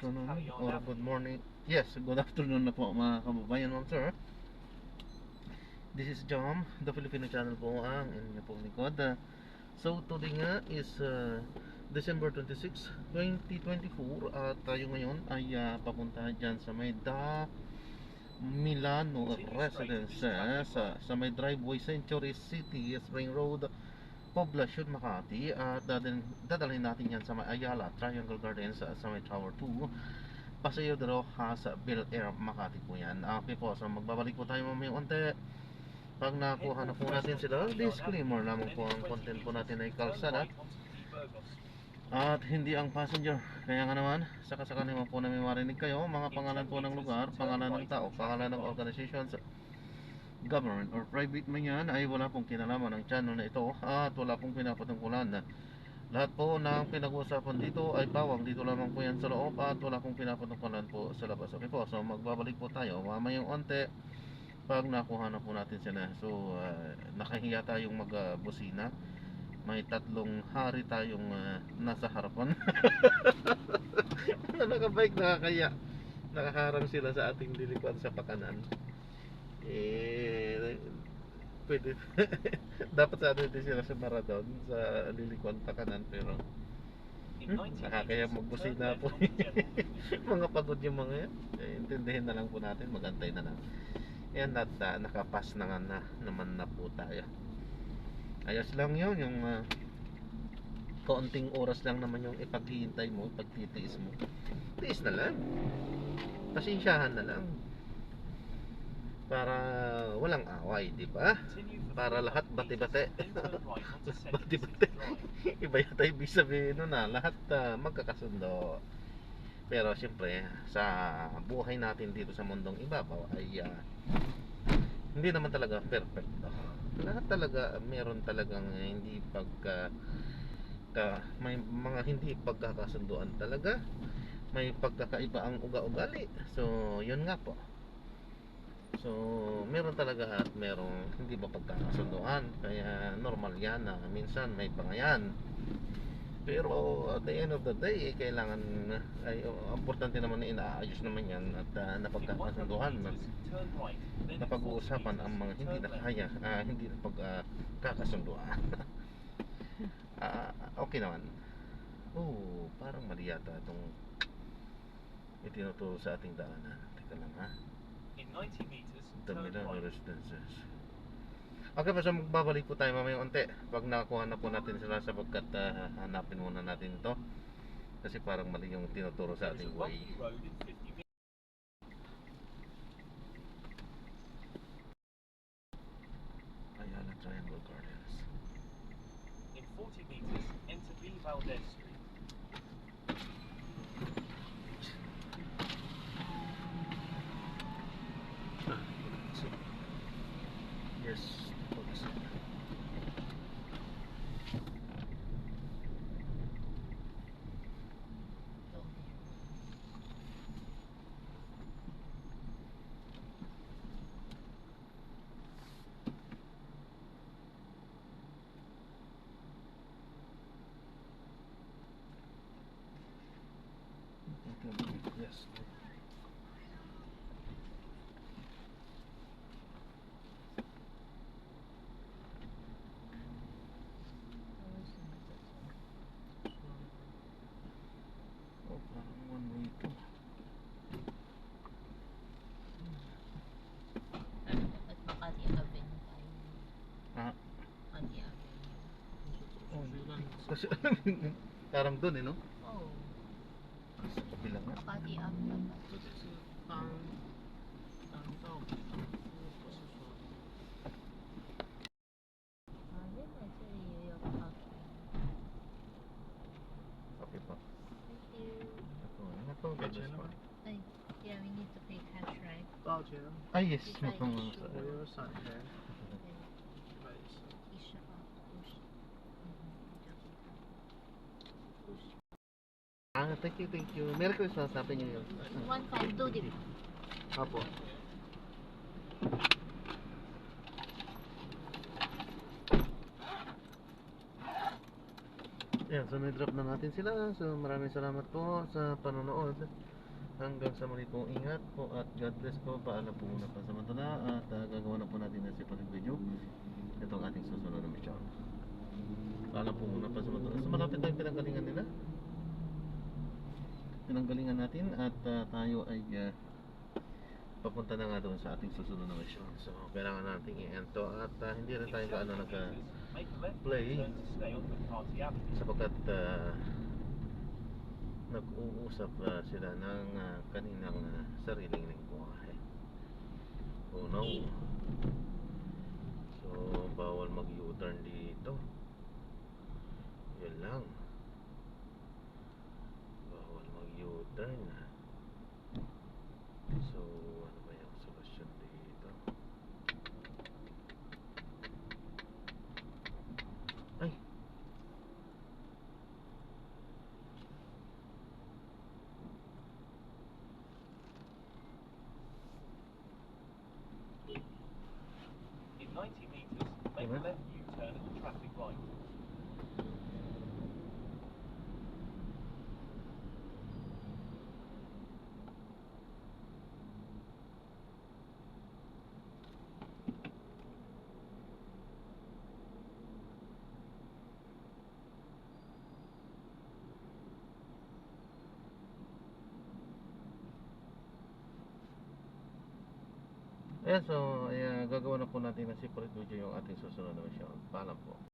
afternoon or good morning. Yes, good afternoon na po mga kababayan, ma'am sir. This is Jom, the Filipino channel po ang inyo pong likod. So today nga is December 26, 2024 at tayo ngayon ay papunta dyan sa may Milano Residence sa may Driveway Century City, Spring Road, Poblacion, Makati. At dadalhin natin yan sa may Ayala Triangle Gardens sa may Tower 2, Paseo de Rojas, Bel Air, Makati po yan. Okay po, so magbabalik po tayo mamaya unti. Pag nakuha na po natin sila, disclaimer lamang po, ang content po natin ay kalsada at hindi ang passenger. Kaya nga naman, sakasakali mo po namin marinig kayo, mga pangalan po ng lugar, pangalan ng tao, pangalan ng organizations, government or private man yan, ay wala pong kinalaman ng channel na ito at wala pong pinapatungkulan. Lahat po ng pinag-uusapan dito ay bawang dito lamang po yan sa loob at wala pong pinapatungkulan po sa labas. Okay po, so magbabalik po tayo mamayang onte pag nakuha na po natin sila. So nakahiya tayong magbusina. May tatlong hari tayong nasa harapan. Nakabike, nakakaya, nakaharang sila sa ating lilikuan sa pakanan. Pwede dapat sa atin din sila sa Maradon sa lilikuan pakanan, pero nakakaya magbusina po. Mga pagod yung mga yan. Intindihin na lang po natin, magantay na lang. Yan at nakapas na nga naman na po tayo. Ayos lang yun, yung kaunting oras lang naman yung ipaghihintay mo, pagtitiis mo. Tiis na lang, pasensyahan na lang, para walang away, di ba? Para lahat bati-bati. Bati-bati. Iba yata ibig sabihin nun na lahat magkakasundo. Pero siyempre sa buhay natin dito sa mundong ibabaw ay hindi naman talaga perfecto. Lahat talaga meron talagang hindi may mga hindi pagkakasunduan talaga. May pagkakaiba ang ugali. So yun nga po. So meron talaga at merong hindi ba pagkakasunduan. Kaya normal yan na minsan may pangayan. Pero at the end of the day, kailangan ay importante naman na inaayos naman yan at napagkakasunduan, napag-uusapan ang mga hindi na kaya, hindi na pagkakasunduan. Okay naman. Parang mali yata itong itinuturo sa ating daanan. Teka lang ha. In 90 meters, the Milano Residences. Okay pa, so magbabalik po tayo mamaya unti pag nakuha na po natin sila, sapagkat hanapin muna natin ito kasi parang mali yung tinuturo sa ating way. Ayala Triangle Gardens. In 40 meters, enter B. Valdez Street. Yes. Yes. Parang one way to. At Makati Avenue tayo. Makati Avenue. Kasi parang dun no? Oo. Sa kabila nga. Makati Avenue. Okay po. Thank you. Ito, Ay, yeah, we need to pay cash, right? Ay, yes. If I issue. Ito. Isha ka. Thank you. Merry Christmas, Happy New Year. 152 din. Apo. Ayan, so na-drop na natin sila. So maraming salamat po sa panonood. Hanggang sa muli po, ingat po at God bless po. Paalam po muna pa sa mantuna at gagawa na po natin ng separate video. Ito ang ating susunod na mission. Paalam po muna pa sa mantuna. So malapit tayong pinanggalingan nila. Pinanggalingan natin at tayo ay papunta na nga doon sa ating susunod na mission. So kailangan natin i-end to at hindi rin tayo gaano nag-play sapagkat nag-uusap sila ng kaninang sariling lingwahe. Oh no. So bawal mag-U-turn dito. Yun lang. Bawal mag-U-turn. So ano ba yung solusyon dito? Ay! In 90 meters, make a left U-turn at the traffic light. Ayan, so gagawa na po natin ng separate video yung ating susunod na mission. Paalam po.